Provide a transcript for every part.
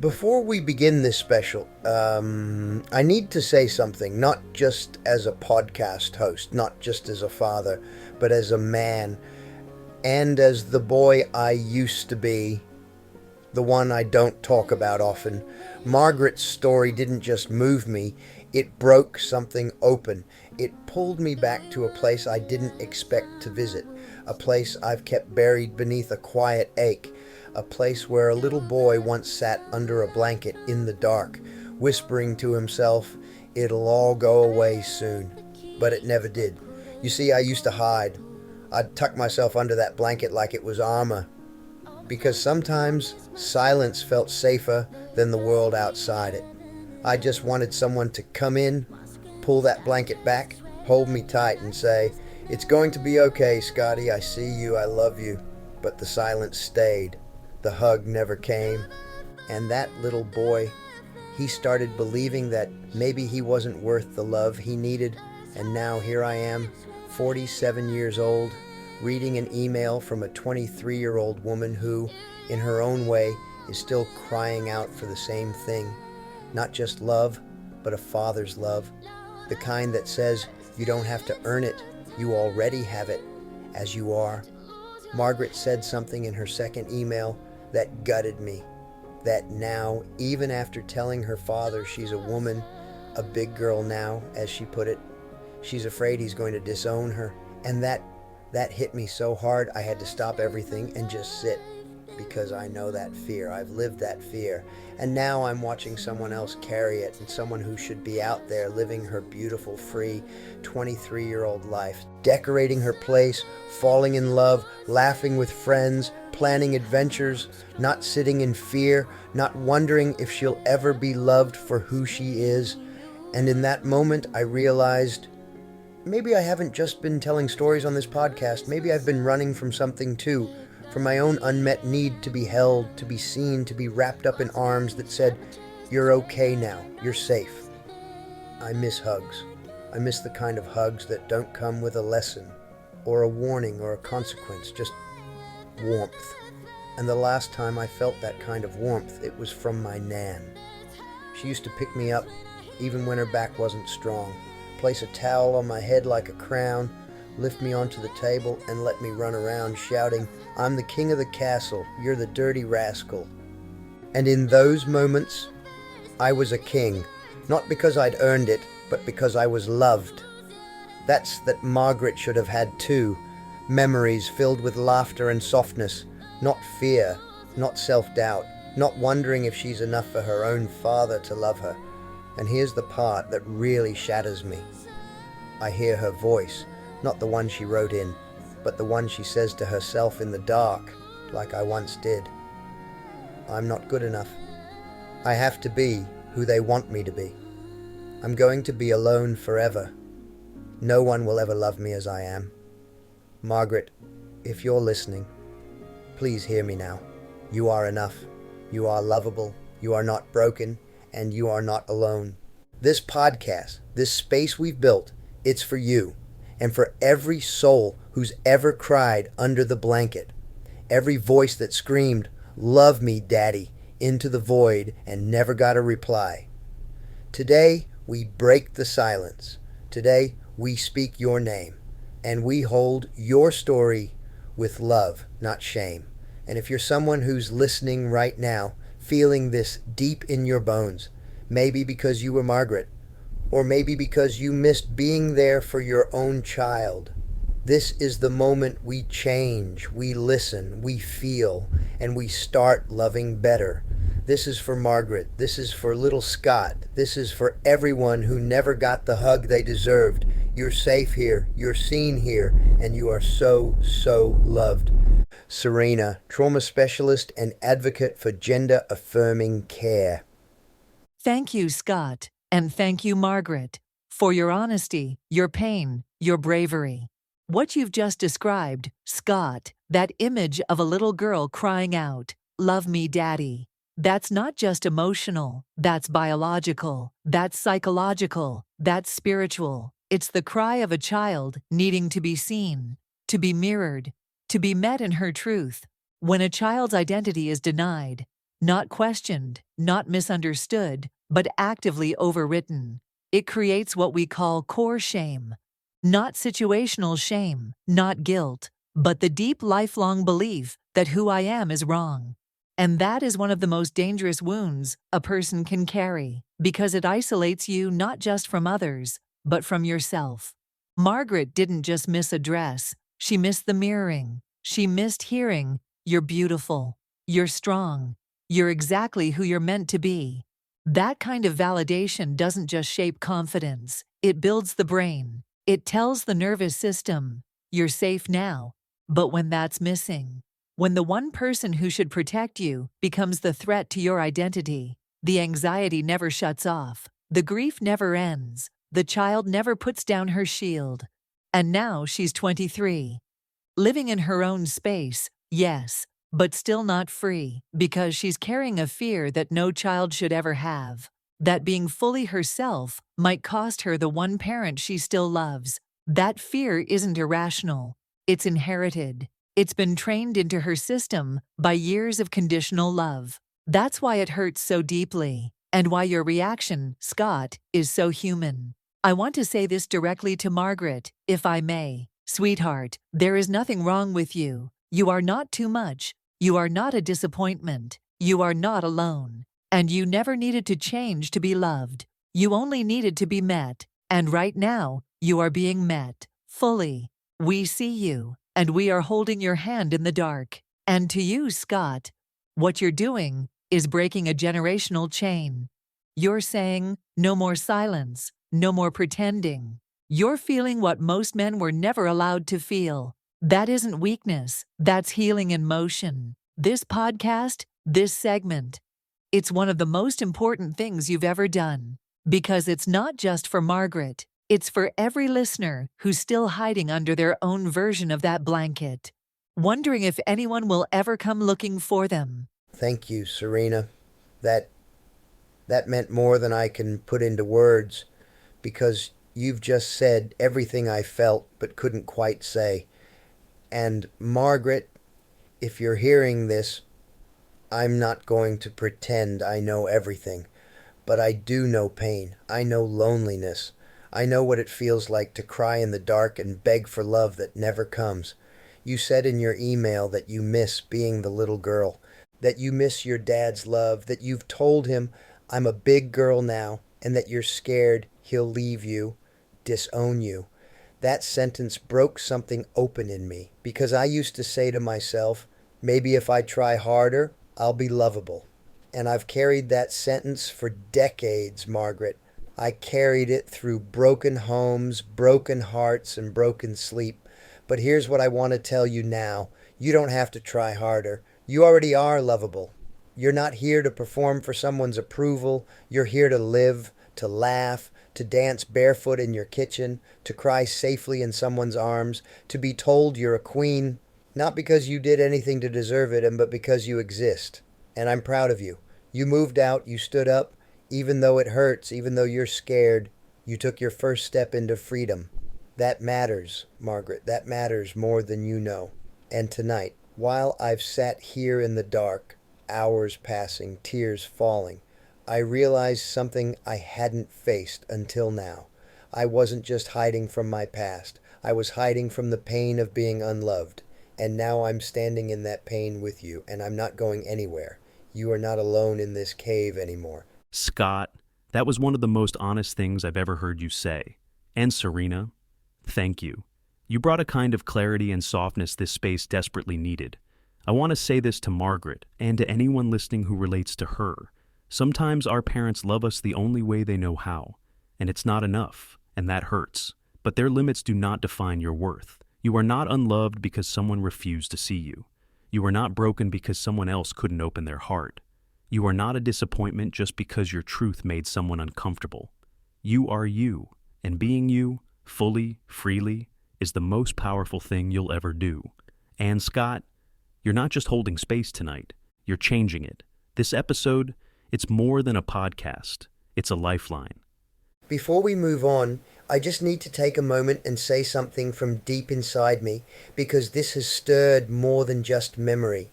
Before we begin this special, I need to say something, not just as a podcast host, not just as a father, but as a man, and as the boy I used to be, the one I don't talk about often. Margaret's story didn't just move me, it broke something open. It pulled me back to a place I didn't expect to visit, a place I've kept buried beneath a quiet ache, a place where a little boy once sat under a blanket in the dark, whispering to himself, "It'll all go away soon." But it never did. You see, I used to hide. I'd tuck myself under that blanket like it was armor, because sometimes silence felt safer than the world outside it. I just wanted someone to come in, pull that blanket back, hold me tight and say, "It's going to be okay, Scotty. I see you. I love you." But the silence stayed. The hug never came. And that little boy, he started believing that maybe he wasn't worth the love he needed. And now here I am, 47 years old, reading an email from a 23-year-old woman who, in her own way, is still crying out for the same thing. Not just love, but a father's love. The kind that says you don't have to earn it, you already have it, as you are. Margaret said something in her second email that gutted me. That now, even after telling her father she's a woman, a big girl now, as she put it, she's afraid he's going to disown her. And that hit me so hard I had to stop everything and just sit, because I know that fear. I've lived that fear. And now I'm watching someone else carry it, and someone who should be out there living her beautiful, free 23-year-old life, decorating her place, falling in love, laughing with friends, planning adventures, not sitting in fear, not wondering if she'll ever be loved for who she is. And in that moment, I realized maybe I haven't just been telling stories on this podcast. Maybe I've been running from something too, from my own unmet need to be held, to be seen, to be wrapped up in arms that said, "You're okay now, you're safe." I miss hugs. I miss the kind of hugs that don't come with a lesson, or a warning, or a consequence, just warmth. And the last time I felt that kind of warmth, it was from my Nan. She used to pick me up, even when her back wasn't strong, place a towel on my head like a crown, lift me onto the table, and let me run around shouting, "I'm the king of the castle, you're the dirty rascal." And in those moments, I was a king, not because I'd earned it, but because I was loved. That's that Margaret should have had too, memories filled with laughter and softness, not fear, not self-doubt, not wondering if she's enough for her own father to love her. And here's the part that really shatters me. I hear her voice, not the one she wrote in, but the one she says to herself in the dark, like I once did. "I'm not good enough. I have to be who they want me to be. I'm going to be alone forever. No one will ever love me as I am." Margaret, if you're listening, please hear me now. You are enough. You are lovable. You are not broken, and you are not alone. This podcast, this space we've built, it's for you, and for every soul who's ever cried under the blanket, every voice that screamed, "Love me, Daddy," into the void and never got a reply. Today, we break the silence. Today, we speak your name, and we hold your story with love, not shame. And if you're someone who's listening right now, feeling this deep in your bones, maybe because you were Margaret, or maybe because you missed being there for your own child, this is the moment we change, we listen, we feel, and we start loving better. This is for Margaret. This is for little Scott. This is for everyone who never got the hug they deserved. You're safe here. You're seen here. And you are so, so loved. Serena, trauma specialist and advocate for gender-affirming care. Thank you, Scott, and thank you, Margaret, for your honesty, your pain, your bravery. What you've just described, Scott, that image of a little girl crying out, "Love me, Daddy," that's not just emotional, that's biological, that's psychological, that's spiritual. It's the cry of a child needing to be seen, to be mirrored, to be met in her truth. When a child's identity is denied, Not questioned, not misunderstood, but actively overwritten. It creates what we call core shame. Not situational shame, not guilt, but the deep lifelong belief that who I am is wrong. And that is one of the most dangerous wounds a person can carry, because it isolates you not just from others, but from yourself. Margaret didn't just miss a dress, she missed the mirroring. She missed hearing, "You're beautiful, you're strong, you're exactly who you're meant to be." That kind of validation doesn't just shape confidence, it builds the brain. It tells the nervous system, "You're safe now." But when that's missing, when the one person who should protect you becomes the threat to your identity, the anxiety never shuts off, the grief never ends, the child never puts down her shield. And now she's 23. Living in her own space, yes, but still not free, because she's carrying a fear that no child should ever have. That being fully herself might cost her the one parent she still loves. That fear isn't irrational. It's inherited. It's been trained into her system by years of conditional love. That's why it hurts so deeply, and why your reaction, Scott, is so human. I want to say this directly to Margaret, if I may. Sweetheart, there is nothing wrong with you. You are not too much. You are not a disappointment. You are not alone. And you never needed to change to be loved. You only needed to be met. And right now, you are being met. Fully. We see you, and we are holding your hand in the dark. And to you, Scott, what you're doing is breaking a generational chain. You're saying, no more silence, no more pretending. You're feeling what most men were never allowed to feel. That isn't weakness, that's healing in motion. This podcast, this segment, it's one of the most important things you've ever done. Because it's not just for Margaret, it's for every listener who's still hiding under their own version of that blanket, wondering if anyone will ever come looking for them. Thank you, Serena. That meant more than I can put into words, because you've just said everything I felt but couldn't quite say. And Margaret, if you're hearing this, I'm not going to pretend I know everything, but I do know pain. I know loneliness. I know what it feels like to cry in the dark and beg for love that never comes. You said in your email that you miss being the little girl, that you miss your dad's love, that you've told him, "I'm a big girl now," and that you're scared he'll leave you, disown you. That sentence broke something open in me, because I used to say to myself, maybe if I try harder, I'll be lovable. And I've carried that sentence for decades, Margaret. I carried it through broken homes, broken hearts, and broken sleep. But here's what I want to tell you now. You don't have to try harder. You already are lovable. You're not here to perform for someone's approval. You're here to live, to laugh, to dance barefoot in your kitchen, to cry safely in someone's arms, to be told you're a queen, not because you did anything to deserve it, but because you exist. And I'm proud of you. You moved out, you stood up, even though it hurts, even though you're scared, you took your first step into freedom. That matters, Margaret. That matters more than you know. And tonight, while I've sat here in the dark, hours passing, tears falling, I realized something I hadn't faced until now. I wasn't just hiding from my past. I was hiding from the pain of being unloved. And now I'm standing in that pain with you, and I'm not going anywhere. You are not alone in this cave anymore. Scott, that was one of the most honest things I've ever heard you say. And Serena, thank you. You brought a kind of clarity and softness this space desperately needed. I want to say this to Margaret, and to anyone listening who relates to her. Sometimes our parents love us the only way they know how, and it's not enough, and that hurts. But their limits do not define your worth. You are not unloved because someone refused to see you. You are not broken because someone else couldn't open their heart. You are not a disappointment just because your truth made someone uncomfortable. You are you, and being you, fully, freely, is the most powerful thing you'll ever do. And Scott, you're not just holding space tonight, you're changing it. This episode, it's more than a podcast. It's a lifeline. Before we move on, I just need to take a moment and say something from deep inside me, because this has stirred more than just memory.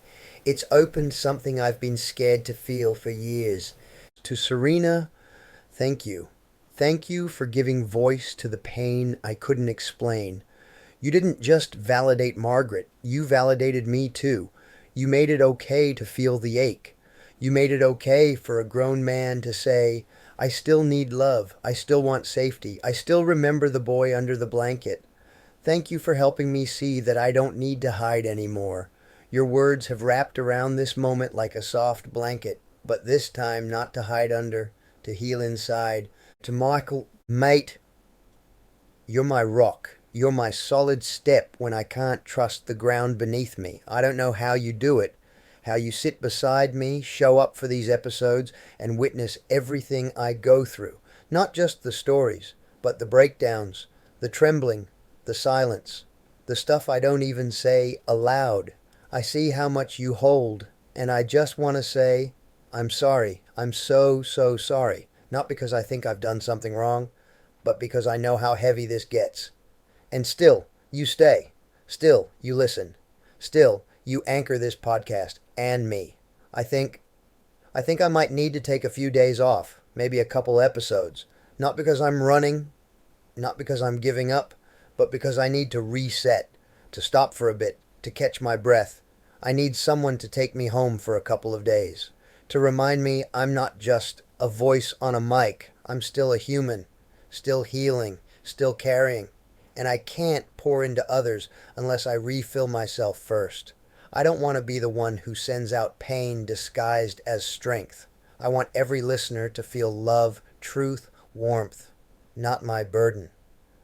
It's opened something I've been scared to feel for years. To Serena, thank you. Thank you for giving voice to the pain I couldn't explain. You didn't just validate Margaret, you validated me too. You made it okay to feel the ache. You made it okay for a grown man to say, I still need love, I still want safety, I still remember the boy under the blanket. Thank you for helping me see that I don't need to hide anymore. Your words have wrapped around this moment like a soft blanket, but this time not to hide under, to heal inside. To Michael, mate, you're my rock. You're my solid step when I can't trust the ground beneath me. I don't know how you do it, how you sit beside me, show up for these episodes, and witness everything I go through. Not just the stories, but the breakdowns, the trembling, the silence, the stuff I don't even say aloud. I see how much you hold, and I just want to say, I'm sorry. I'm so, so sorry. Not because I think I've done something wrong, but because I know how heavy this gets. And still, you stay. Still, you listen. Still, you anchor this podcast and me. I think I might need to take a few days off, maybe a couple episodes. Not because I'm running, not because I'm giving up, but because I need to reset, to stop for a bit, to catch my breath. I need someone to take me home for a couple of days, to remind me I'm not just a voice on a mic. I'm still a human, still healing, still carrying. And I can't pour into others unless I refill myself first. I don't want to be the one who sends out pain disguised as strength. I want every listener to feel love, truth, warmth, not my burden.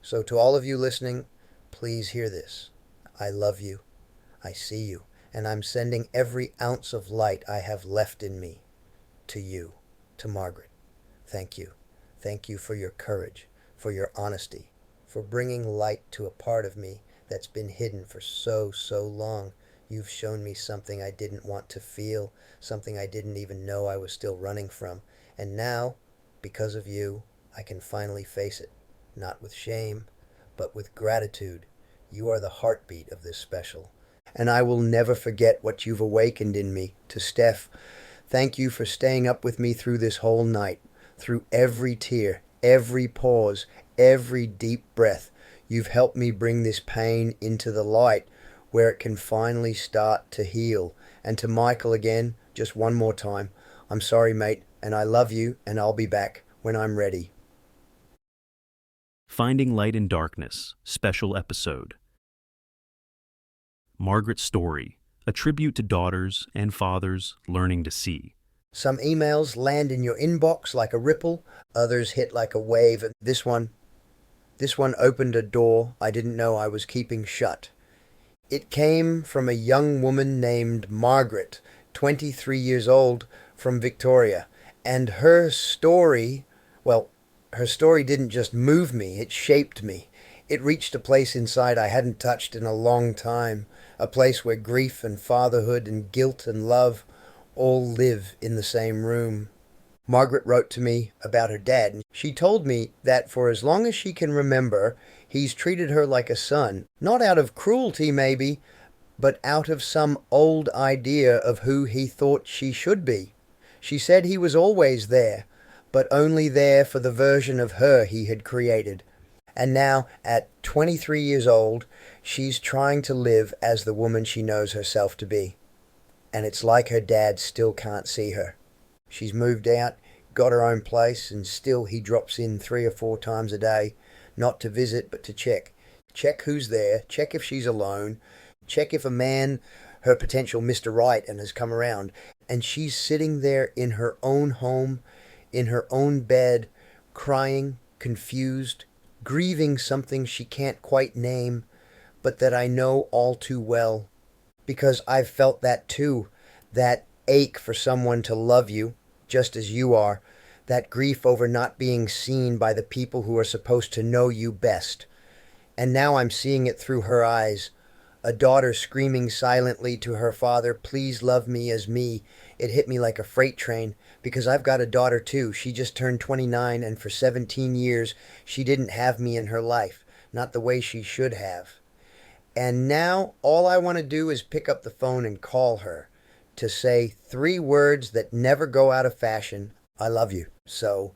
So to all of you listening, please hear this. I love you. I see you. And I'm sending every ounce of light I have left in me to you, to Margaret. Thank you. Thank you for your courage, for your honesty, for bringing light to a part of me that's been hidden for so, so long. You've shown me something I didn't want to feel, something I didn't even know I was still running from. And now, because of you, I can finally face it, not with shame, but with gratitude. You are the heartbeat of this special. And I will never forget what you've awakened in me. To Steph, thank you for staying up with me through this whole night, through every tear, every pause, every deep breath. You've helped me bring this pain into the light where it can finally start to heal. And to Michael again, just one more time, I'm sorry, mate, and I love you, and I'll be back when I'm ready. Finding Light in Darkness, special episode. Margaret's story, a tribute to daughters and fathers learning to see. Some emails land in your inbox like a ripple, others hit like a wave. This one opened a door I didn't know I was keeping shut. It came from a young woman named Margaret, 23 years old, from Victoria. And her story didn't just move me, it shaped me. It reached a place inside I hadn't touched in a long time, a place where grief and fatherhood and guilt and love all live in the same room. Margaret wrote to me about her dad, and she told me that for as long as she can remember, he's treated her like a son, not out of cruelty maybe, but out of some old idea of who he thought she should be. She said he was always there, but only there for the version of her he had created. And now, at 23 years old, she's trying to live as the woman she knows herself to be. And it's like her dad still can't see her. She's moved out, got her own place, and still he drops in 3 or 4 times a day, not to visit but to check. Check who's there, check if she's alone, check if a man, her potential Mr. Right, and has come around. And she's sitting there in her own home, in her own bed, crying, confused, grieving something she can't quite name, but that I know all too well. Because I've felt that too, that ache for someone to love you, just as you are, that grief over not being seen by the people who are supposed to know you best. And now I'm seeing it through her eyes. A daughter screaming silently to her father, please love me as me. It hit me like a freight train, because I've got a daughter too. She just turned 29, and for 17 years, she didn't have me in her life, not the way she should have. And now, all I want to do is pick up the phone and call her, to say 3 words that never go out of fashion. I love you. So,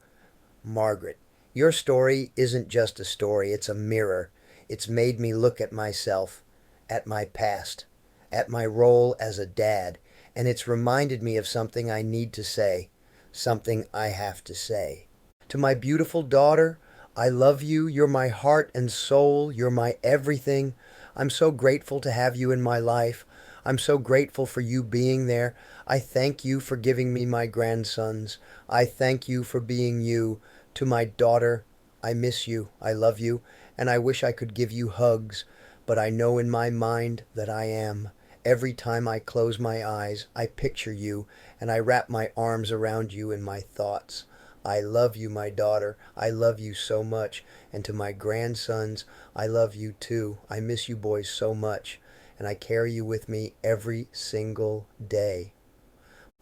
Margaret, your story isn't just a story, it's a mirror. It's made me look at myself, at my past, at my role as a dad, and it's reminded me of something I need to say, something I have to say. To my beautiful daughter, I love you. You're my heart and soul. You're my everything. I'm so grateful to have you in my life. I'm so grateful for you being there. I thank you for giving me my grandsons. I thank you for being you. To my daughter, I miss you. I love you. And I wish I could give you hugs, but I know in my mind that I am. Every time I close my eyes, I picture you, and I wrap my arms around you in my thoughts. I love you, my daughter. I love you so much. And to my grandsons, I love you too. I miss you boys so much, and I carry you with me every single day.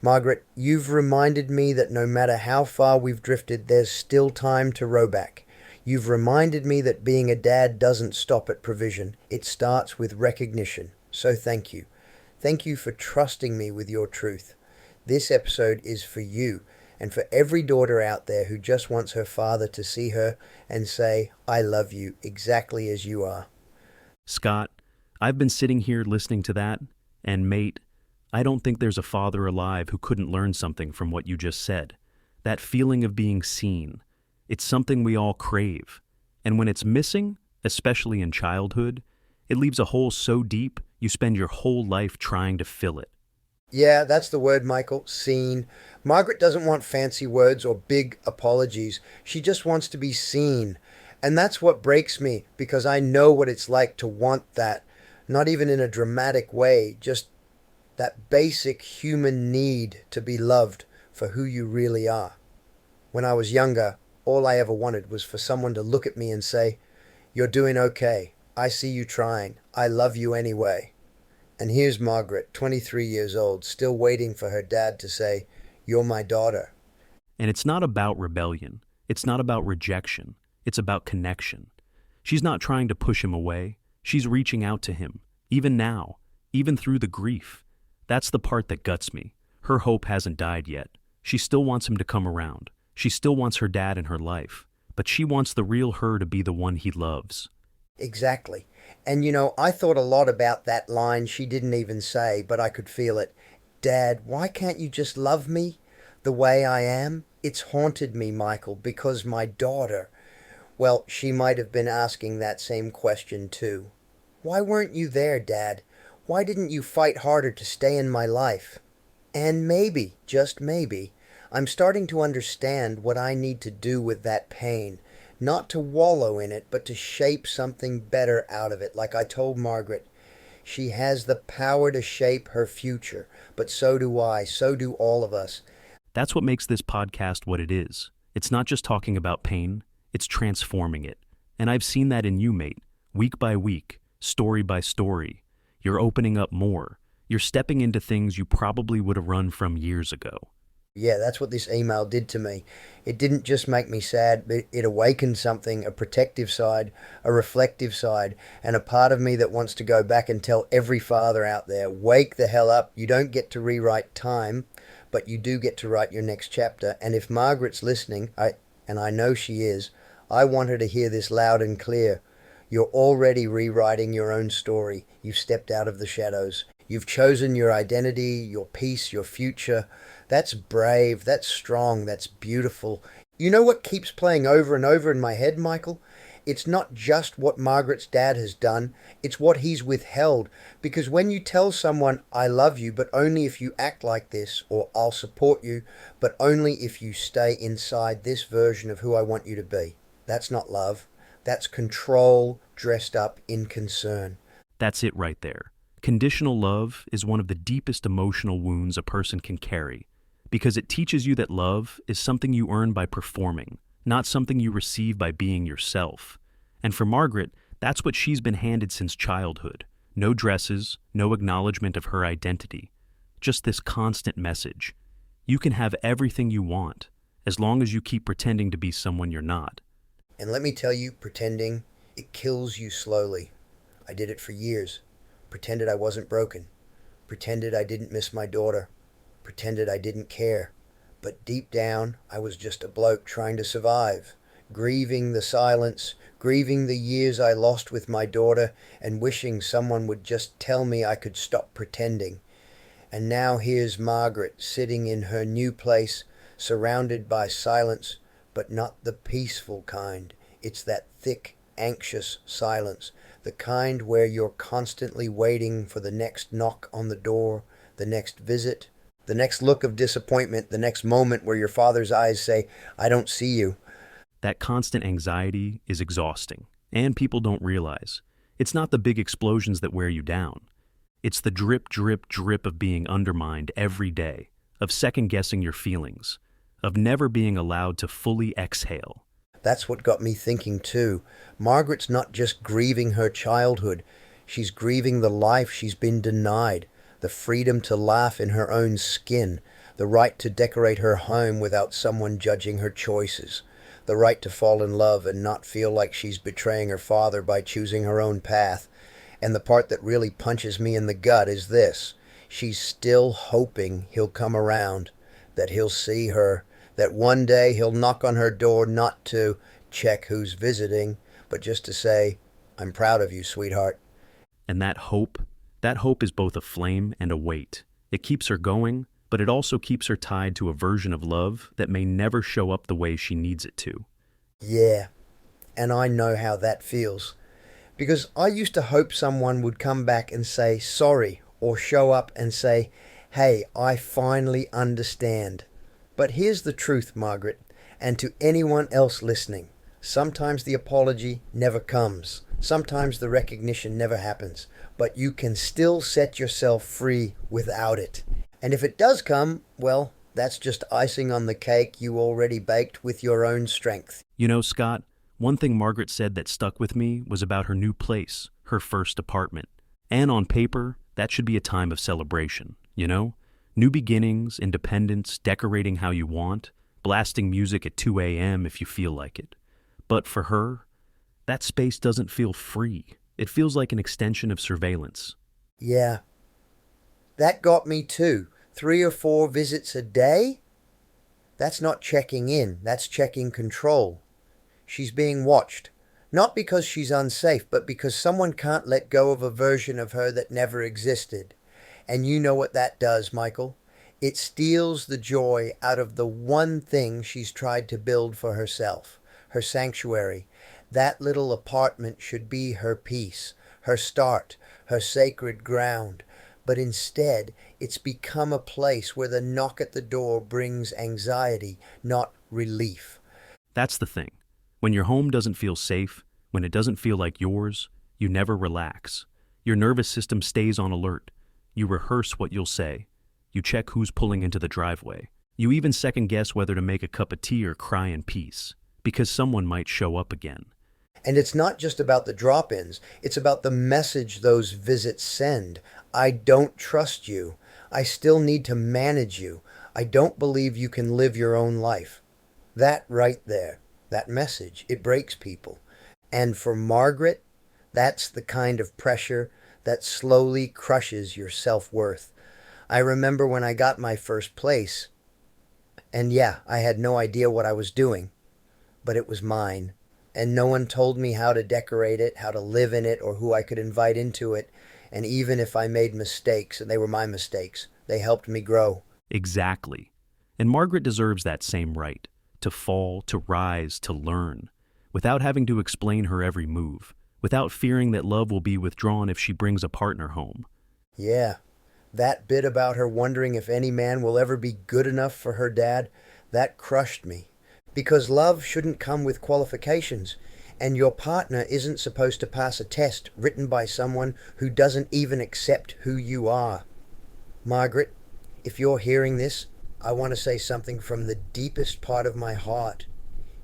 Margaret, you've reminded me that no matter how far we've drifted, there's still time to row back. You've reminded me that being a dad doesn't stop at provision. It starts with recognition. So thank you. Thank you for trusting me with your truth. This episode is for you and for every daughter out there who just wants her father to see her and say, I love you exactly as you are. Scott, I've been sitting here listening to that, and mate, I don't think there's a father alive who couldn't learn something from what you just said. That feeling of being seen, it's something we all crave. And when it's missing, especially in childhood, it leaves a hole so deep you spend your whole life trying to fill it. Yeah, that's the word, Michael. Seen. Margaret doesn't want fancy words or big apologies. She just wants to be seen. And that's what breaks me, because I know what it's like to want that. Not even in a dramatic way, just that basic human need to be loved for who you really are. When I was younger, all I ever wanted was for someone to look at me and say, you're doing okay. I see you trying. I love you anyway. And here's Margaret, 23 years old, still waiting for her dad to say, you're my daughter. And it's not about rebellion. It's not about rejection. It's about connection. She's not trying to push him away. She's reaching out to him, even now, even through the grief. That's the part that guts me. Her hope hasn't died yet. She still wants him to come around. She still wants her dad in her life. But she wants the real her to be the one he loves. Exactly. And I thought a lot about that line she didn't even say, but I could feel it. Dad, why can't you just love me the way I am? It's haunted me, Michael, because my daughter, well, she might have been asking that same question too. Why weren't you there, Dad? Why didn't you fight harder to stay in my life? And maybe, just maybe, I'm starting to understand what I need to do with that pain. Not to wallow in it, but to shape something better out of it. Like I told Margaret, she has the power to shape her future, but so do I, so do all of us. That's what makes this podcast what it is. It's not just talking about pain, it's transforming it. And I've seen that in you, mate. Week by week, story by story. You're opening up more. You're stepping into things you probably would have run from years ago. Yeah, that's what this email did to me. It didn't just make me sad, but it awakened something, a protective side, a reflective side, and a part of me that wants to go back and tell every father out there, wake the hell up. You don't get to rewrite time, but you do get to write your next chapter. And if Margaret's listening, and I know she is, I want her to hear this loud and clear. You're already rewriting your own story. You've stepped out of the shadows. You've chosen your identity, your peace, your future. That's brave, that's strong, that's beautiful. You know what keeps playing over and over in my head, Michael? It's not just what Margaret's dad has done, it's what he's withheld. Because when you tell someone, I love you, but only if you act like this, or I'll support you, but only if you stay inside this version of who I want you to be. That's not love. That's control dressed up in concern. That's it right there. Conditional love is one of the deepest emotional wounds a person can carry, because it teaches you that love is something you earn by performing, not something you receive by being yourself. And for Margaret, that's what she's been handed since childhood. No dresses, no acknowledgement of her identity. Just this constant message. You can have everything you want, as long as you keep pretending to be someone you're not. And let me tell you, pretending, it kills you slowly. I did it for years. Pretended I wasn't broken. Pretended I didn't miss my daughter. Pretended I didn't care. But deep down, I was just a bloke trying to survive, grieving the silence, grieving the years I lost with my daughter, and wishing someone would just tell me I could stop pretending. And now here's Margaret sitting in her new place, surrounded by silence, but not the peaceful kind. It's that thick, anxious silence, the kind where you're constantly waiting for the next knock on the door, the next visit, the next look of disappointment, the next moment where your father's eyes say, "I don't see you." That constant anxiety is exhausting, and people don't realize. It's not the big explosions that wear you down. It's the drip, drip, drip of being undermined every day, of second-guessing your feelings, of never being allowed to fully exhale. That's what got me thinking too. Margaret's not just grieving her childhood. She's grieving the life she's been denied, the freedom to laugh in her own skin, the right to decorate her home without someone judging her choices, the right to fall in love and not feel like she's betraying her father by choosing her own path. And the part that really punches me in the gut is this. She's still hoping he'll come around, that he'll see her, that one day he'll knock on her door not to check who's visiting, but just to say, "I'm proud of you, sweetheart." And that hope is both a flame and a weight. It keeps her going, but it also keeps her tied to a version of love that may never show up the way she needs it to. Yeah, and I know how that feels. Because I used to hope someone would come back and say sorry, or show up and say, "Hey, I finally understand." But here's the truth, Margaret, and to anyone else listening. Sometimes the apology never comes. Sometimes the recognition never happens. But you can still set yourself free without it. And if it does come, well, that's just icing on the cake you already baked with your own strength. You know, Scott, one thing Margaret said that stuck with me was about her new place, her first apartment. And on paper, that should be a time of celebration, you know? New beginnings, independence, decorating how you want, blasting music at 2 a.m. if you feel like it. But for her, that space doesn't feel free. It feels like an extension of surveillance. Yeah. That got me too. 3 or 4 visits a day? That's not checking in, that's checking control. She's being watched. Not because she's unsafe, but because someone can't let go of a version of her that never existed. And you know what that does, Michael. It steals the joy out of the one thing she's tried to build for herself, her sanctuary. That little apartment should be her peace, her start, her sacred ground. But instead, it's become a place where the knock at the door brings anxiety, not relief. That's the thing. When your home doesn't feel safe, when it doesn't feel like yours, you never relax. Your nervous system stays on alert. You rehearse what you'll say. You check who's pulling into the driveway. You even second guess whether to make a cup of tea or cry in peace, because someone might show up again. And it's not just about the drop-ins. It's about the message those visits send. I don't trust you. I still need to manage you. I don't believe you can live your own life. That right there, that message, it breaks people. And for Margaret, that's the kind of pressure that slowly crushes your self-worth. I remember when I got my first place, and yeah, I had no idea what I was doing, but it was mine. And no one told me how to decorate it, how to live in it, or who I could invite into it. And even if I made mistakes, and they were my mistakes, they helped me grow. Exactly. And Margaret deserves that same right, to fall, to rise, to learn, without having to explain her every move, without fearing that love will be withdrawn if she brings a partner home. Yeah, that bit about her wondering if any man will ever be good enough for her dad, that crushed me. Because love shouldn't come with qualifications, and your partner isn't supposed to pass a test written by someone who doesn't even accept who you are. Margaret, if you're hearing this, I want to say something from the deepest part of my heart.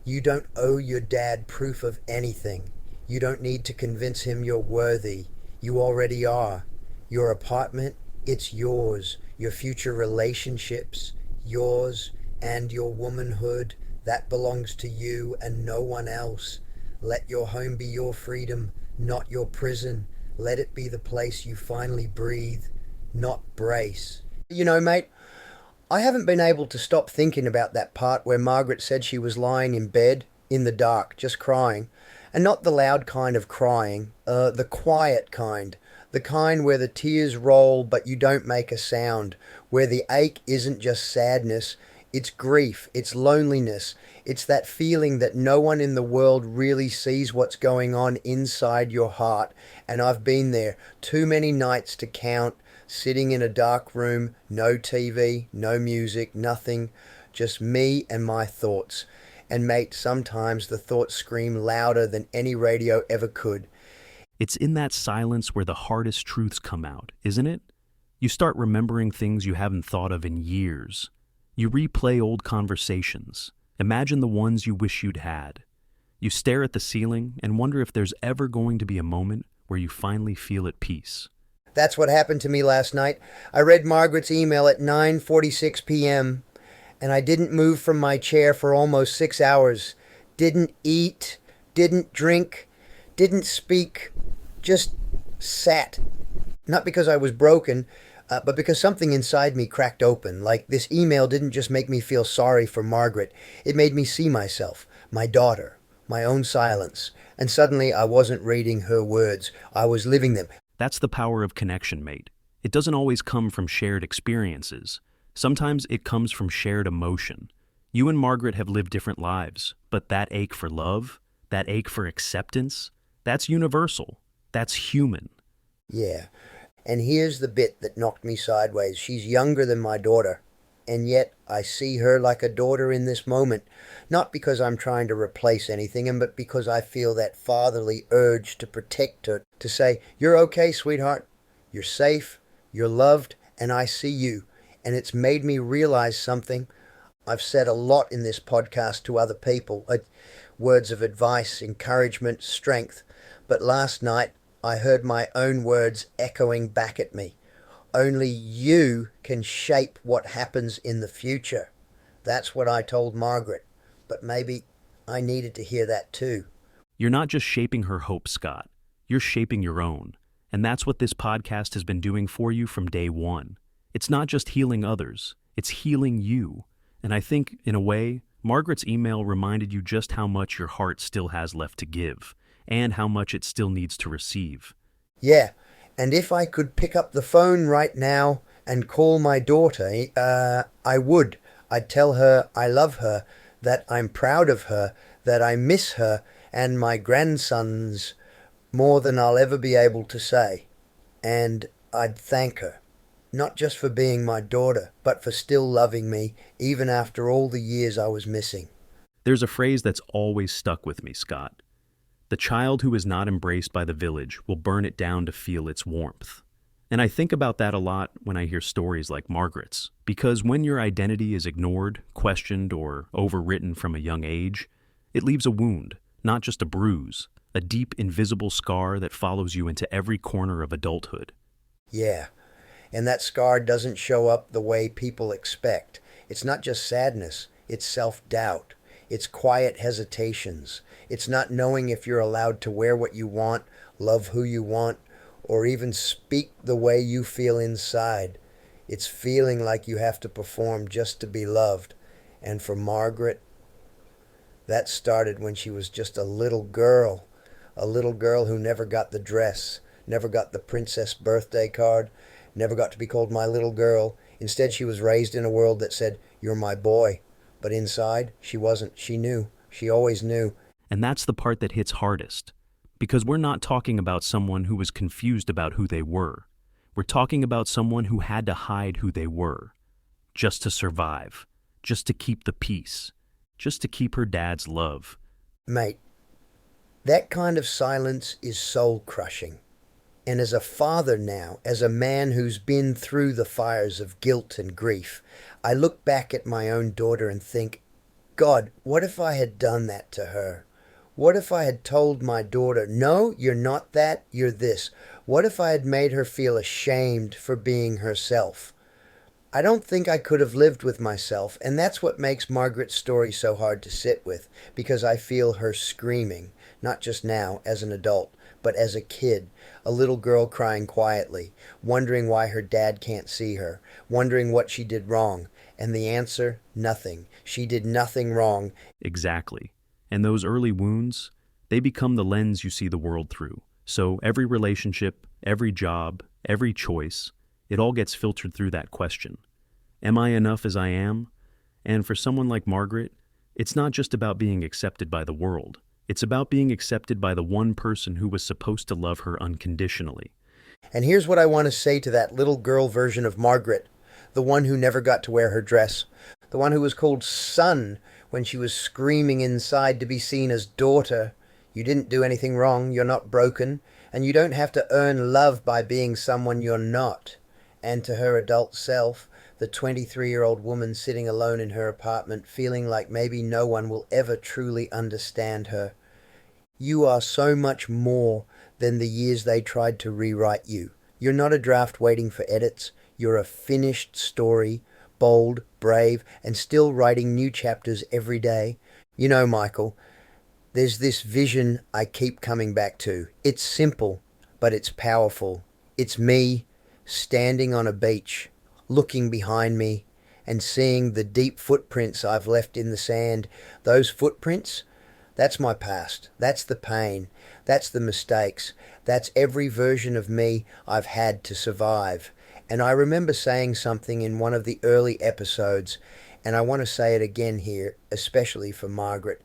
You don't owe your dad proof of anything. You don't need to convince him you're worthy. You already are. Your apartment, it's yours. Your future relationships, yours. And your womanhood, that belongs to you and no one else. Let your home be your freedom, not your prison. Let it be the place you finally breathe. not brace. You know, mate, I haven't been able to stop thinking about that part where Margaret said she was lying in bed in the dark, just crying. And not the loud kind of crying, the quiet kind. The kind where the tears roll but you don't make a sound. Where the ache isn't just sadness, it's grief, it's loneliness. It's that feeling that no one in the world really sees what's going on inside your heart. And I've been there too many nights to count, sitting in a dark room, no TV, no music, nothing, just me and my thoughts. And mate, sometimes the thoughts scream louder than any radio ever could. It's in that silence where the hardest truths come out, isn't it? You start remembering things you haven't thought of in years. You replay old conversations. Imagine the ones you wish you'd had. You stare at the ceiling and wonder if there's ever going to be a moment where you finally feel at peace. That's what happened to me last night. I read Margaret's email at 9:46 p.m., and I didn't move from my chair for almost 6 hours. Didn't eat, didn't drink, didn't speak, just sat. Not because I was broken, but because something inside me cracked open. Like, this email didn't just make me feel sorry for Margaret. It made me see myself, my daughter, my own silence. And suddenly I wasn't reading her words. I was living them. That's the power of connection, mate. It doesn't always come from shared experiences. Sometimes it comes from shared emotion. You and Margaret have lived different lives, but that ache for love, that ache for acceptance, that's universal. That's human. Yeah. And here's the bit that knocked me sideways. She's younger than my daughter, and yet I see her like a daughter in this moment. Not because I'm trying to replace anything, but because I feel that fatherly urge to protect her, to say, "You're okay, sweetheart. You're safe, you're loved, and I see you." And it's made me realize something. I've said a lot in this podcast to other people, words of advice, encouragement, strength. But last night, I heard my own words echoing back at me. Only you can shape what happens in the future. That's what I told Margaret. But maybe I needed to hear that too. You're not just shaping her hope, Scott. You're shaping your own. And that's what this podcast has been doing for you from day one. It's not just healing others, it's healing you. And I think, in a way, Margaret's email reminded you just how much your heart still has left to give, and how much it still needs to receive. Yeah, and if I could pick up the phone right now and call my daughter, I would. I'd tell her I love her, that I'm proud of her, that I miss her and my grandsons more than I'll ever be able to say. And I'd thank her. Not just for being my daughter, but for still loving me, even after all the years I was missing. There's a phrase that's always stuck with me, Scott. The child who is not embraced by the village will burn it down to feel its warmth. And I think about that a lot when I hear stories like Margaret's, because when your identity is ignored, questioned, or overwritten from a young age, it leaves a wound, not just a bruise, a deep, invisible scar that follows you into every corner of adulthood. Yeah. And that scar doesn't show up the way people expect. It's not just sadness, it's self-doubt. It's quiet hesitations. It's not knowing if you're allowed to wear what you want, love who you want, or even speak the way you feel inside. It's feeling like you have to perform just to be loved. And for Margaret, that started when she was just a little girl who never got the dress, never got the princess birthday card, never got to be called my little girl. Instead, she was raised in a world that said, "You're my boy." But inside, she wasn't. She knew. She always knew. And that's the part that hits hardest. Because we're not talking about someone who was confused about who they were. We're talking about someone who had to hide who they were. Just to survive. Just to keep the peace. Just to keep her dad's love. Mate, that kind of silence is soul-crushing. And as a father now, as a man who's been through the fires of guilt and grief, I look back at my own daughter and think, God, what if I had done that to her? What if I had told my daughter, no, you're not that, you're this? What if I had made her feel ashamed for being herself? I don't think I could have lived with myself, and that's what makes Margaret's story so hard to sit with, because I feel her screaming, not just now as an adult, but as a kid, a little girl crying quietly, wondering why her dad can't see her, wondering what she did wrong. And the answer, nothing. She did nothing wrong. Exactly. And those early wounds, they become the lens you see the world through. So every relationship, every job, every choice, it all gets filtered through that question. Am I enough as I am? And for someone like Margaret, it's not just about being accepted by the world. It's about being accepted by the one person who was supposed to love her unconditionally. And here's what I want to say to that little girl version of Margaret, the one who never got to wear her dress, the one who was called son when she was screaming inside to be seen as daughter. You didn't do anything wrong, you're not broken, and you don't have to earn love by being someone you're not. And to her adult self, the 23-year-old woman sitting alone in her apartment, feeling like maybe no one will ever truly understand her. You are so much more than the years they tried to rewrite you. You're not a draft waiting for edits. You're a finished story, bold, brave, and still writing new chapters every day. You know, Michael, there's this vision I keep coming back to. It's simple, but it's powerful. It's me standing on a beach, looking behind me and seeing the deep footprints I've left in the sand. Those footprints, that's my past. That's the pain. That's the mistakes. That's every version of me I've had to survive. And I remember saying something in one of the early episodes, and I want to say it again here, especially for Margaret.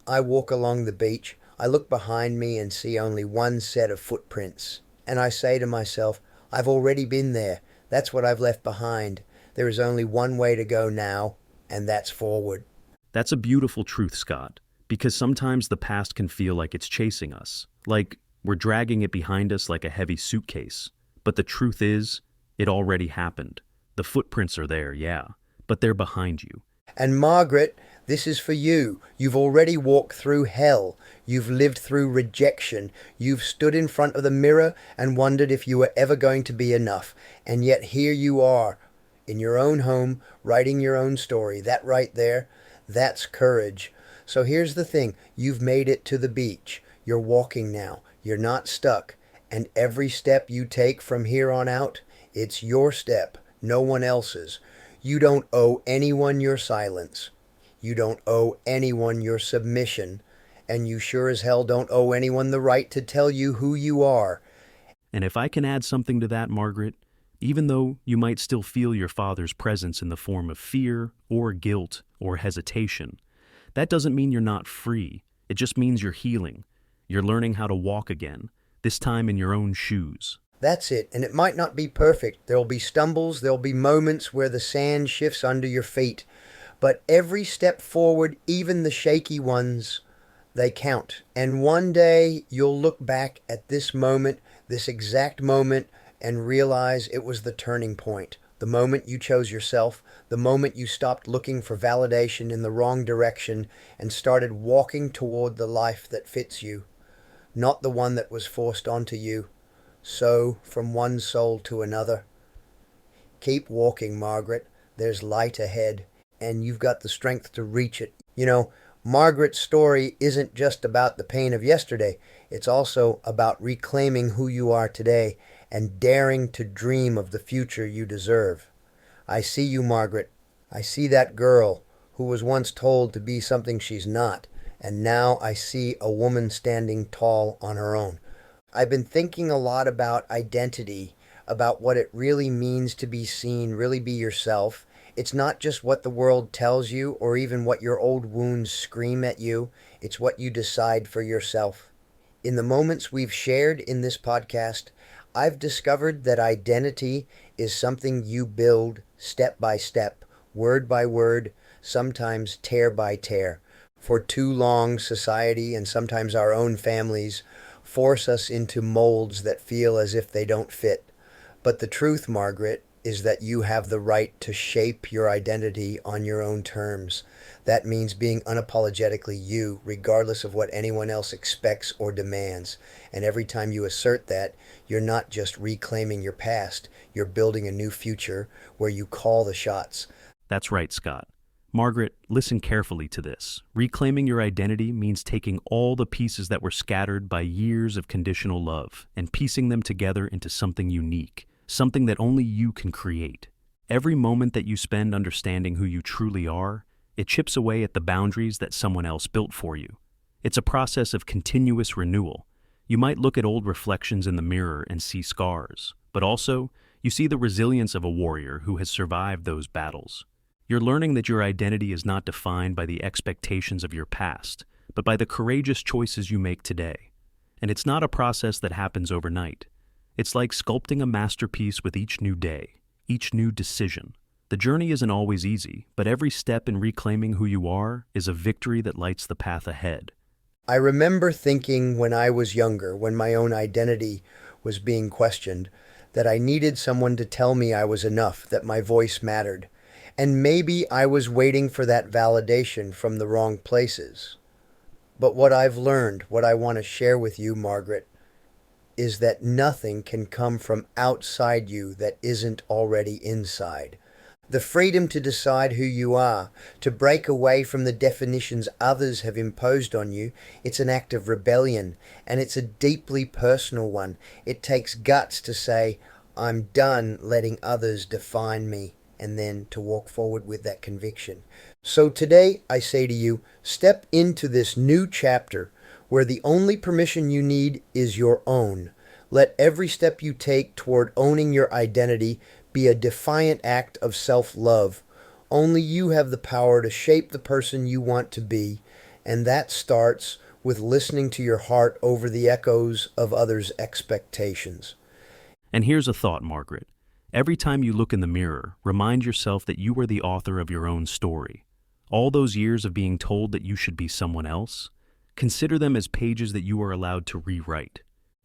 I walk along the beach, I look behind me and see only one set of footprints. And I say to myself, I've already been there. That's what I've left behind. There is only one way to go now, and that's forward. That's a beautiful truth, Scott, because sometimes the past can feel like it's chasing us, like we're dragging it behind us like a heavy suitcase. But the truth is, it already happened. The footprints are there, yeah, but they're behind you. And Margaret, this is for you. You've already walked through hell. You've lived through rejection. You've stood in front of the mirror and wondered if you were ever going to be enough. And yet here you are, in your own home, writing your own story. That right there, that's courage. So here's the thing. You've made it to the beach. You're walking now. You're not stuck. And every step you take from here on out, it's your step, no one else's. You don't owe anyone your silence. You don't owe anyone your submission. And you sure as hell don't owe anyone the right to tell you who you are. And if I can add something to that, Margaret, even though you might still feel your father's presence in the form of fear or guilt or hesitation, that doesn't mean you're not free. It just means you're healing. You're learning how to walk again, this time in your own shoes. That's it. And it might not be perfect. There'll be stumbles. There'll be moments where the sand shifts under your feet. But every step forward, even the shaky ones, they count. And one day you'll look back at this moment, this exact moment, and realize it was the turning point. The moment you chose yourself, the moment you stopped looking for validation in the wrong direction and started walking toward the life that fits you, not the one that was forced onto you. So, from one soul to another. Keep walking, Margaret. There's light ahead, and you've got the strength to reach it. You know, Margaret's story isn't just about the pain of yesterday. It's also about reclaiming who you are today and daring to dream of the future you deserve. I see you, Margaret. I see that girl who was once told to be something she's not, and now I see a woman standing tall on her own. I've been thinking a lot about identity, about what it really means to be seen, really be yourself. It's not just what the world tells you or even what your old wounds scream at you. It's what you decide for yourself. In the moments we've shared in this podcast, I've discovered that identity is something you build step by step, word by word, sometimes tear by tear. For too long, society and sometimes our own families force us into molds that feel as if they don't fit. But the truth, Margaret, is that you have the right to shape your identity on your own terms. That means being unapologetically you, regardless of what anyone else expects or demands. And every time you assert that, you're not just reclaiming your past, you're building a new future where you call the shots. That's right, Scott. Margaret, listen carefully to this. Reclaiming your identity means taking all the pieces that were scattered by years of conditional love and piecing them together into something unique, something that only you can create. Every moment that you spend understanding who you truly are, it chips away at the boundaries that someone else built for you. It's a process of continuous renewal. You might look at old reflections in the mirror and see scars, but also, you see the resilience of a warrior who has survived those battles. You're learning that your identity is not defined by the expectations of your past, but by the courageous choices you make today. And it's not a process that happens overnight. It's like sculpting a masterpiece with each new day, each new decision. The journey isn't always easy, but every step in reclaiming who you are is a victory that lights the path ahead. I remember thinking when I was younger, when my own identity was being questioned, that I needed someone to tell me I was enough, that my voice mattered. And maybe I was waiting for that validation from the wrong places. But what I've learned, what I want to share with you, Margaret, is that nothing can come from outside you that isn't already inside. The freedom to decide who you are, to break away from the definitions others have imposed on you, it's an act of rebellion, and it's a deeply personal one. It takes guts to say, I'm done letting others define me, and then to walk forward with that conviction. So today, I say to you, step into this new chapter where the only permission you need is your own. Let every step you take toward owning your identity be a defiant act of self-love. Only you have the power to shape the person you want to be, and that starts with listening to your heart over the echoes of others' expectations. And here's a thought, Margaret. Every time you look in the mirror, remind yourself that you are the author of your own story. All those years of being told that you should be someone else, consider them as pages that you are allowed to rewrite.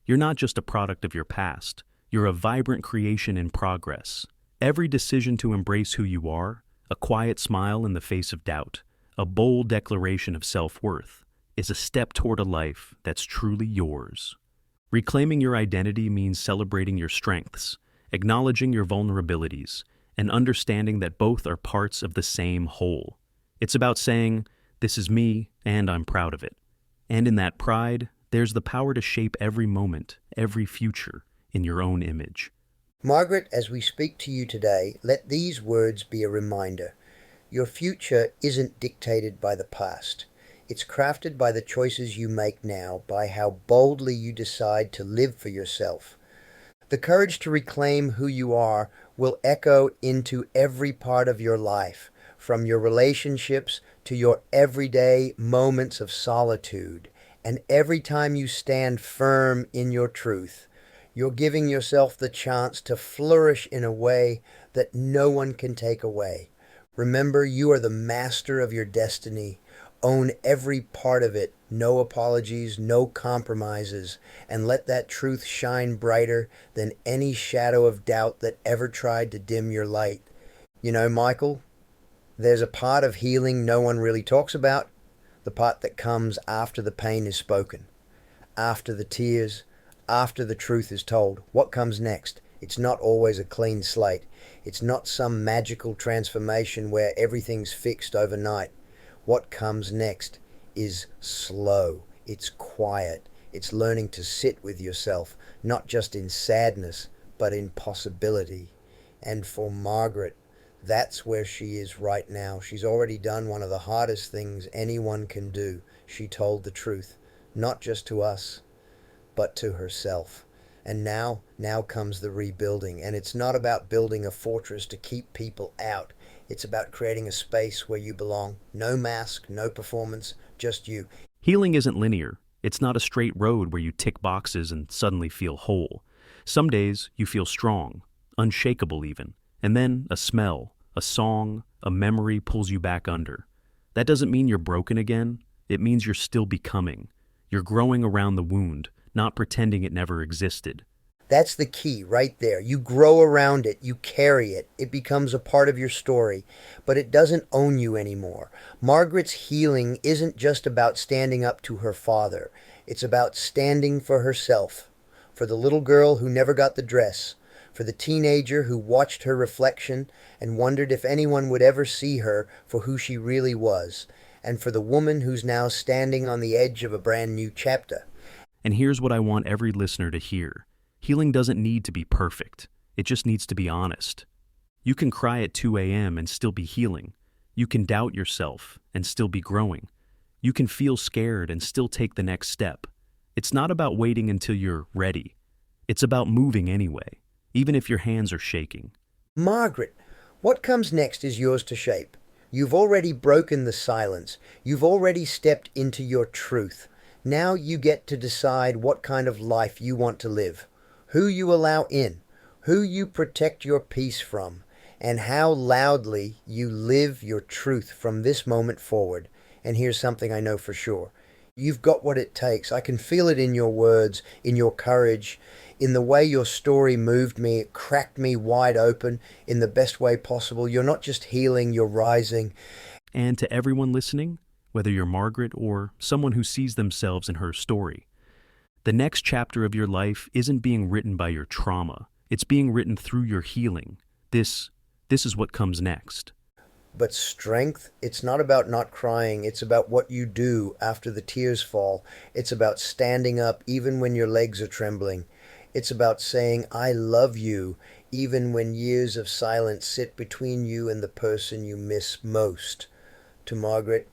You're not just a product of your past. You're a vibrant creation in progress. Every decision to embrace who you are, a quiet smile in the face of doubt, a bold declaration of self-worth, is a step toward a life that's truly yours. Reclaiming your identity means celebrating your strengths, acknowledging your vulnerabilities, and understanding that both are parts of the same whole. It's about saying, this is me, and I'm proud of it. And in that pride, there's the power to shape every moment, every future, in your own image. Margaret, as we speak to you today, let these words be a reminder. Your future isn't dictated by the past. It's crafted by the choices you make now, by how boldly you decide to live for yourself. The courage to reclaim who you are will echo into every part of your life, from your relationships to your everyday moments of solitude. And every time you stand firm in your truth, you're giving yourself the chance to flourish in a way that no one can take away. Remember, you are the master of your destiny. Own every part of it. No apologies, no compromises, and let that truth shine brighter than any shadow of doubt that ever tried to dim your light. You know, Michael, there's a part of healing no one really talks about, the part that comes after the pain is spoken, after the tears, after the truth is told. What comes next? It's not always a clean slate. It's not some magical transformation where everything's fixed overnight. What comes next is slow. It's quiet. It's learning to sit with yourself, not just in sadness, but in possibility. And for Margaret, that's where she is right now. She's already done one of the hardest things anyone can do. She told the truth, not just to us, but to herself. And now comes the rebuilding. And it's not about building a fortress to keep people out. It's about creating a space where you belong. No mask, no performance, just you. Healing isn't linear. It's not a straight road where you tick boxes and suddenly feel whole. Some days you feel strong, unshakable even, and then a smell, a song, a memory pulls you back under. That doesn't mean you're broken again. It means you're still becoming. You're growing around the wound, not pretending it never existed. That's the key right there. You grow around it. You carry it. It becomes a part of your story, but it doesn't own you anymore. Margaret's healing isn't just about standing up to her father. It's about standing for herself, for the little girl who never got the dress, for the teenager who watched her reflection and wondered if anyone would ever see her for who she really was, and for the woman who's now standing on the edge of a brand new chapter. And here's what I want every listener to hear. Healing doesn't need to be perfect. It just needs to be honest. You can cry at 2 a.m. and still be healing. You can doubt yourself and still be growing. You can feel scared and still take the next step. It's not about waiting until you're ready. It's about moving anyway, even if your hands are shaking. Margaret, what comes next is yours to shape. You've already broken the silence. You've already stepped into your truth. Now you get to decide what kind of life you want to live, who you allow in, who you protect your peace from, and how loudly you live your truth from this moment forward. And here's something I know for sure. You've got what it takes. I can feel it in your words, in your courage, in the way your story moved me. It cracked me wide open in the best way possible. You're not just healing, you're rising. And to everyone listening, whether you're Margaret or someone who sees themselves in her story, the next chapter of your life isn't being written by your trauma. It's being written through your healing. This is what comes next. But strength, it's not about not crying. It's about what you do after the tears fall. It's about standing up even when your legs are trembling. It's about saying, I love you, even when years of silence sit between you and the person you miss most. To Margaret,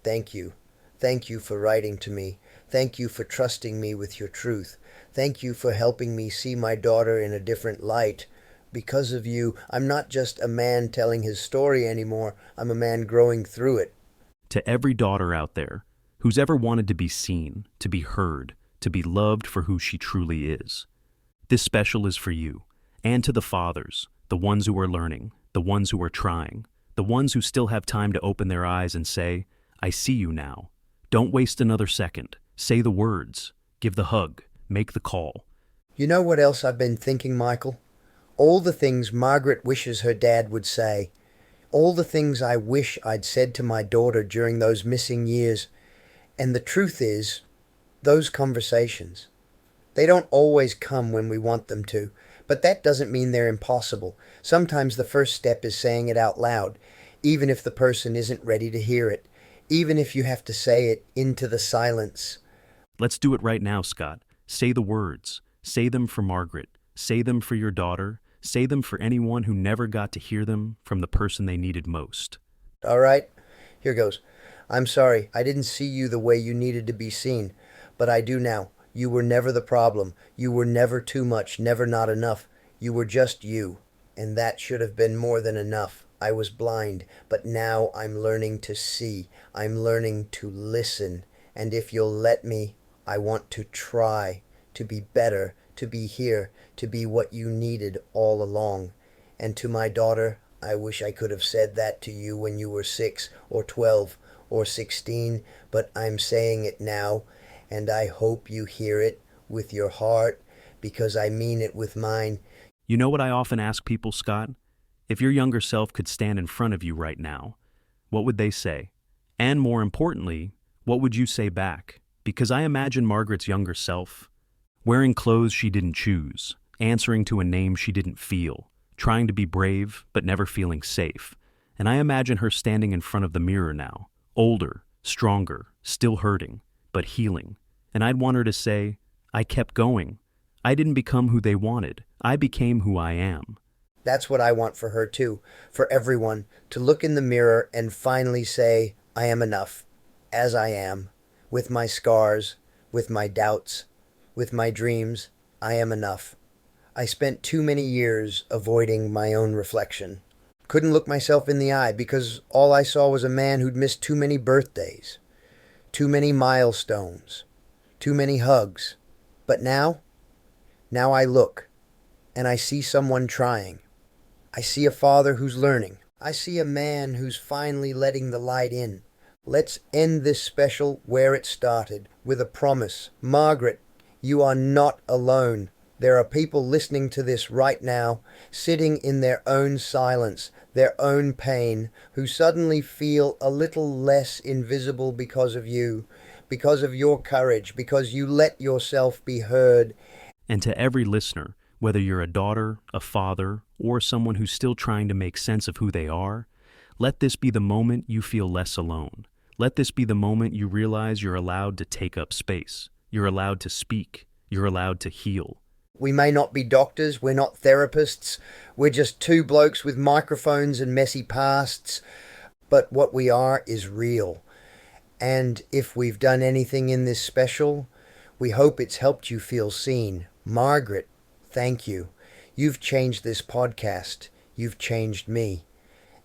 thank you. Thank you for writing to me. Thank you for trusting me with your truth. Thank you for helping me see my daughter in a different light. Because of you, I'm not just a man telling his story anymore. I'm a man growing through it. To every daughter out there who's ever wanted to be seen, to be heard, to be loved for who she truly is, this special is for you. And to the fathers, the ones who are learning, the ones who are trying, the ones who still have time to open their eyes and say, I see you now. Don't waste another second. Say the words. Give the hug. Make the call. You know what else I've been thinking, Michael? All the things Margaret wishes her dad would say. All the things I wish I'd said to my daughter during those missing years. And the truth is, those conversations, they don't always come when we want them to. But that doesn't mean they're impossible. Sometimes the first step is saying it out loud, even if the person isn't ready to hear it, even if you have to say it into the silence. Let's do it right now, Scott. Say the words. Say them for Margaret. Say them for your daughter. Say them for anyone who never got to hear them from the person they needed most. All right, here goes. I'm sorry, I didn't see you the way you needed to be seen, but I do now. You were never the problem. You were never too much, never not enough. You were just you, and that should have been more than enough. I was blind, but now I'm learning to see. I'm learning to listen, and if you'll let me, I want to try to be better, to be here, to be what you needed all along. And to my daughter, I wish I could have said that to you when you were 6 or 12 or 16, but I'm saying it now, and I hope you hear it with your heart, because I mean it with mine. You know what I often ask people, Scott? If your younger self could stand in front of you right now, what would they say? And more importantly, what would you say back? Because I imagine Margaret's younger self wearing clothes she didn't choose, answering to a name she didn't feel, trying to be brave but never feeling safe. And I imagine her standing in front of the mirror now, older, stronger, still hurting, but healing. And I'd want her to say, I kept going. I didn't become who they wanted. I became who I am. That's what I want for her too, for everyone, to look in the mirror and finally say, I am enough, as I am, with my scars, with my doubts, with my dreams. I am enough. I spent too many years avoiding my own reflection. Couldn't look myself in the eye because all I saw was a man who'd missed too many birthdays, too many milestones, too many hugs. But now I look, and I see someone trying. I see a father who's learning. I see a man who's finally letting the light in. Let's end this special where it started, with a promise. Margaret, you are not alone. There are people listening to this right now, sitting in their own silence, their own pain, who suddenly feel a little less invisible because of you, because of your courage, because you let yourself be heard. And to every listener, Whether you're a daughter, a father, or someone who's still trying to make sense of who they are, let this be the moment you feel less alone. Let this be the moment you realize you're allowed to take up space. You're allowed to speak. You're allowed to heal. We may not be doctors, we're not therapists, we're just two blokes with microphones and messy pasts, but what we are is real. And if we've done anything in this special, we hope it's helped you feel seen. Margaret, thank you. You've changed this podcast. You've changed me.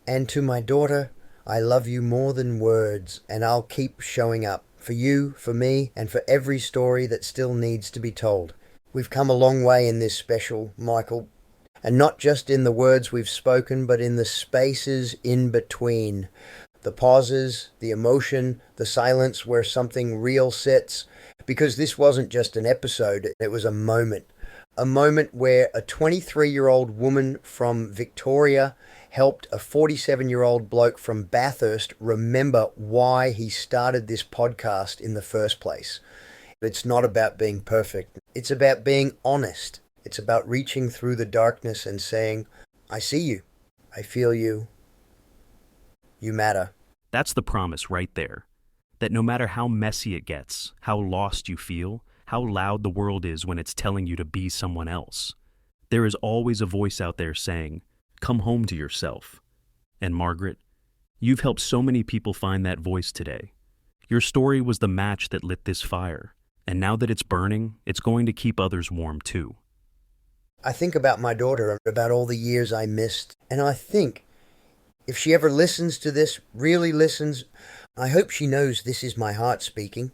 And to my daughter, I love you more than words, and I'll keep showing up for you, for me, and for every story that still needs to be told. We've come a long way in this special, Michael, and not just in the words we've spoken, but in the spaces in between. The pauses, the emotion, the silence where something real sits, because this wasn't just an episode, it was a moment. A moment where a 23-year-old woman from Victoria helped a 47-year-old bloke from Bathurst remember why he started this podcast in the first place. It's not about being perfect. It's about being honest. It's about reaching through the darkness and saying, I see you. I feel you. You matter. That's the promise right there. That no matter how messy it gets, how lost you feel, how loud the world is when it's telling you to be someone else, there is always a voice out there saying, come home to yourself. And Margaret, you've helped so many people find that voice today. Your story was the match that lit this fire. And now that it's burning, it's going to keep others warm too. I think about my daughter, about all the years I missed, and I think if she ever listens to this, really listens, I hope she knows this is my heart speaking.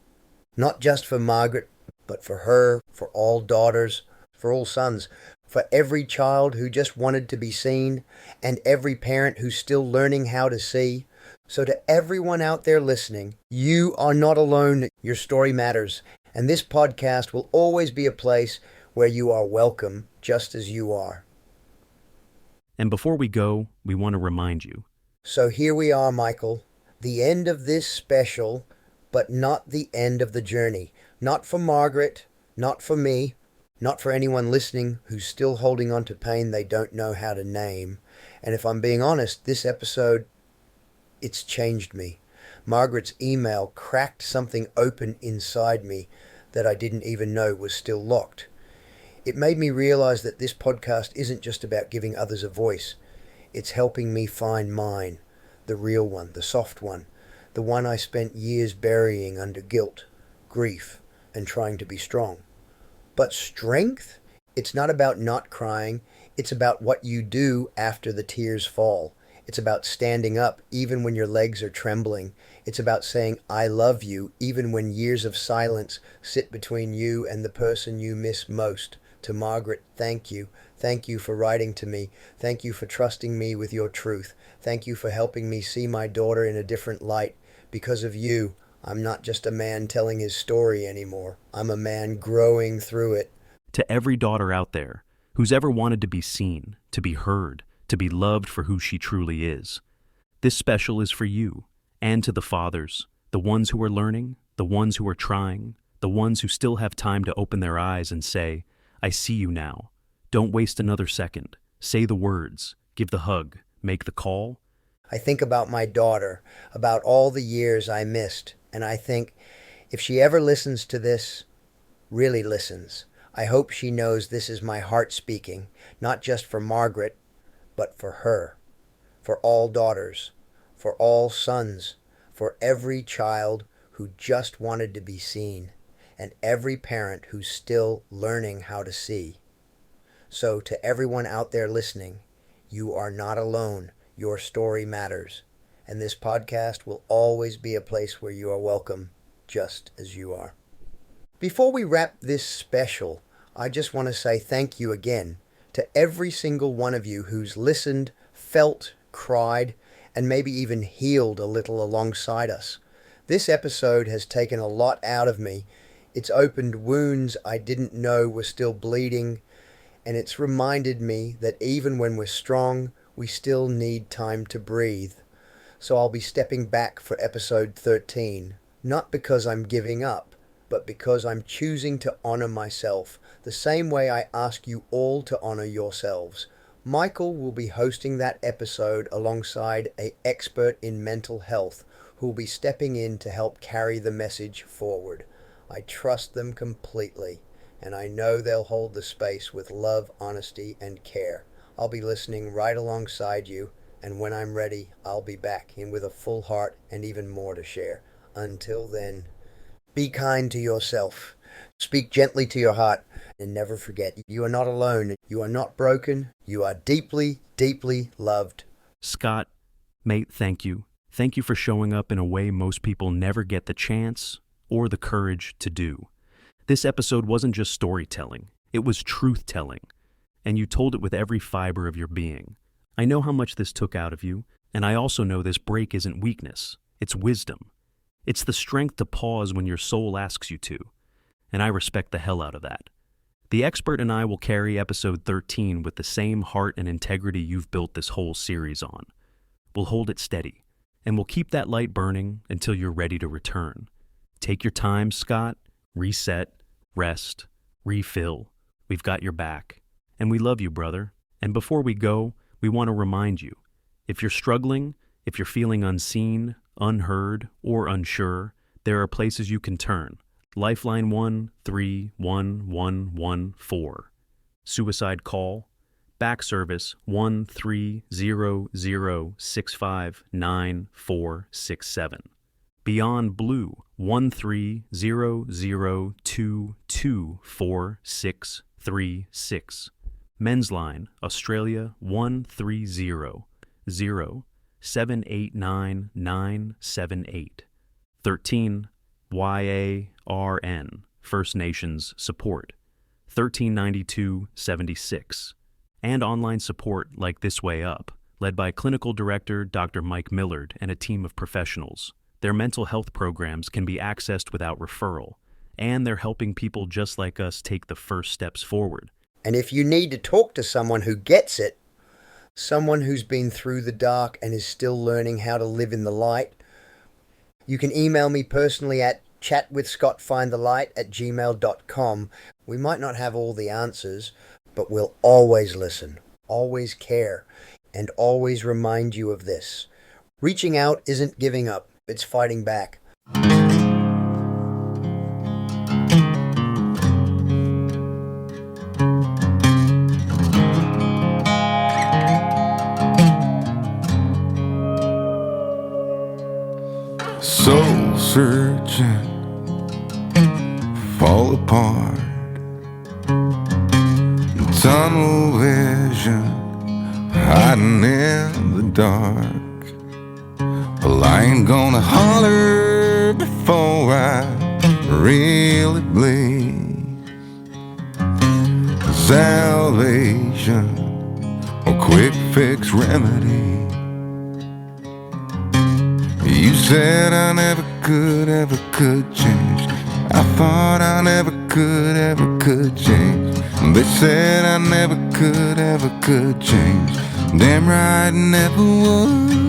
Not just for Margaret, but for her, for all daughters, for all sons, for every child who just wanted to be seen, and every parent who's still learning how to see. So to everyone out there listening, you are not alone. Your story matters. And this podcast will always be a place where you are welcome just as you are. And before we go, we want to remind you. So here we are, Michael. The end of this special, but not the end of the journey. Not for Margaret, not for me, not for anyone listening who's still holding on to pain they don't know how to name. And if I'm being honest, this episode, it's changed me. Margaret's email cracked something open inside me that I didn't even know was still locked. It made me realize that this podcast isn't just about giving others a voice. It's helping me find mine, the real one, the soft one, the one I spent years burying under guilt, grief, and trying to be strong. But strength? It's not about not crying. It's about what you do after the tears fall. It's about standing up even when your legs are trembling. It's about saying, I love you, even when years of silence sit between you and the person you miss most. To Margaret, thank you. Thank you for writing to me. Thank you for trusting me with your truth. Thank you for helping me see my daughter in a different light. Because of you, I'm not just a man telling his story anymore. I'm a man growing through it. To every daughter out there who's ever wanted to be seen, to be heard, to be loved for who she truly is, this special is for you. And to the fathers, the ones who are learning, the ones who are trying, the ones who still have time to open their eyes and say, I see you now. Don't waste another second. Say the words, give the hug, make the call. I think about my daughter, about all the years I missed, and I think if she ever listens to this, really listens, I hope she knows this is my heart speaking, not just for Margaret, but for her, for all daughters, for all sons, for every child who just wanted to be seen, and every parent who's still learning how to see. So to everyone out there listening, you are not alone. Your story matters. And this podcast will always be a place where you are welcome, just as you are. Before we wrap this special, I just want to say thank you again to every single one of you who's listened, felt, cried, and maybe even healed a little alongside us. This episode has taken a lot out of me. It's opened wounds I didn't know were still bleeding, and it's reminded me that even when we're strong, we still need time to breathe. So I'll be stepping back for episode 13, not because I'm giving up, but because I'm choosing to honor myself, the same way I ask you all to honor yourselves. Michael will be hosting that episode alongside an expert in mental health who will be stepping in to help carry the message forward. I trust them completely, and I know they'll hold the space with love, honesty, and care. I'll be listening right alongside you, and when I'm ready, I'll be back in with a full heart and even more to share. Until then, be kind to yourself. Speak gently to your heart, and never forget, you are not alone. You are not broken. You are deeply, deeply loved. Scott, mate, thank you. Thank you for showing up in a way most people never get the chance or the courage to do. This episode wasn't just storytelling. It was truth-telling. And you told it with every fiber of your being. I know how much this took out of you, and I also know this break isn't weakness. It's wisdom. It's the strength to pause when your soul asks you to. And I respect the hell out of that. The expert and I will carry episode 13 with the same heart and integrity you've built this whole series on. We'll hold it steady, and we'll keep that light burning until you're ready to return. Take your time, Scott. Reset, rest, refill. We've got your back. And we love you, brother. And before we go, we want to remind you, if you're struggling, if you're feeling unseen, unheard, or unsure, there are places you can turn. Lifeline 131114. Suicide call. Back service 1300659467. Beyond Blue 1300224636. Men's Line Australia 1300789978. 13 YARN First Nations Support 139276. And online support like This Way Up, led by Clinical Director Dr. Mike Millard and a team of professionals. Their mental health programs can be accessed without referral, and they're helping people just like us take the first steps forward. And if you need to talk to someone who gets it, someone who's been through the dark and is still learning how to live in the light, you can email me personally at chatwithscottfindthelight@gmail.com. We might not have all the answers, but we'll always listen, always care, and always remind you of this. Reaching out isn't giving up, it's fighting back. Soul searching, fall apart, tunnel vision, hiding in the dark. Well, I ain't gonna holler before I really bleed. Salvation or quick fix remedy. You said I never could change. I thought I never could change. They said I never could change. Damn right, never would.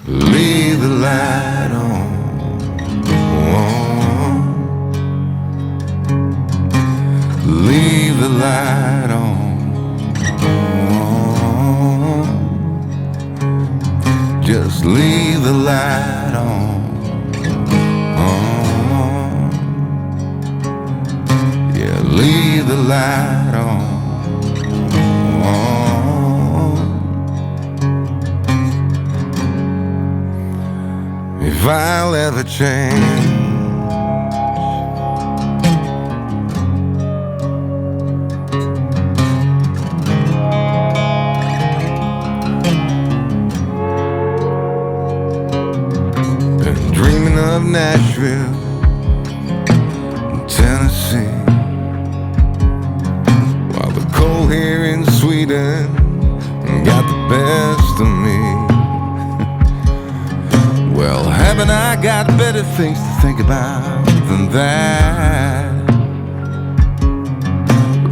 Leave the light on. Leave the light on. Just leave the light on. Yeah, leave the light on. If I'll ever change, of Nashville, Tennessee, while the cold here in Sweden got the best of me. Well, haven't I got better things to think about than that?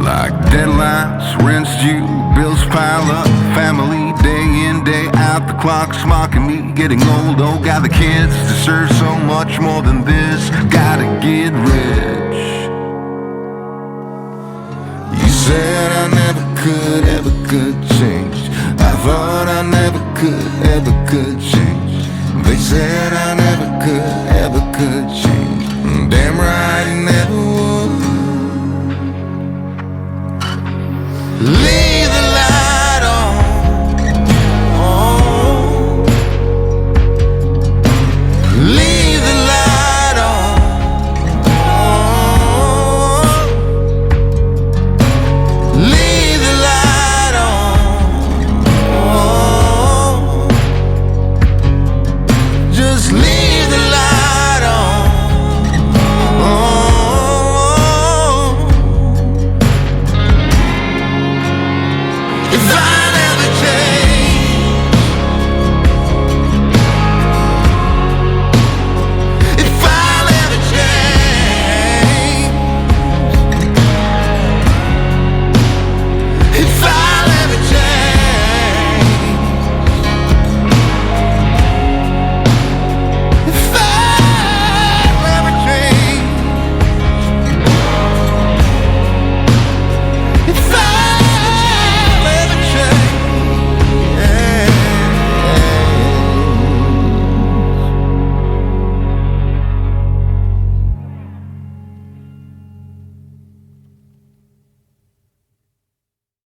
Like deadlines, rent's due, bills pile up, family day in, day out, the clock's mocking me. Getting old, oh God, the kids deserve so much more than this. Gotta get rich. You said I never could, ever could change. I thought I never could, ever could change. They said I never could, ever could change. Damn right, never would. Leave the light on. Leave the light on. Leave the light on. Just leave.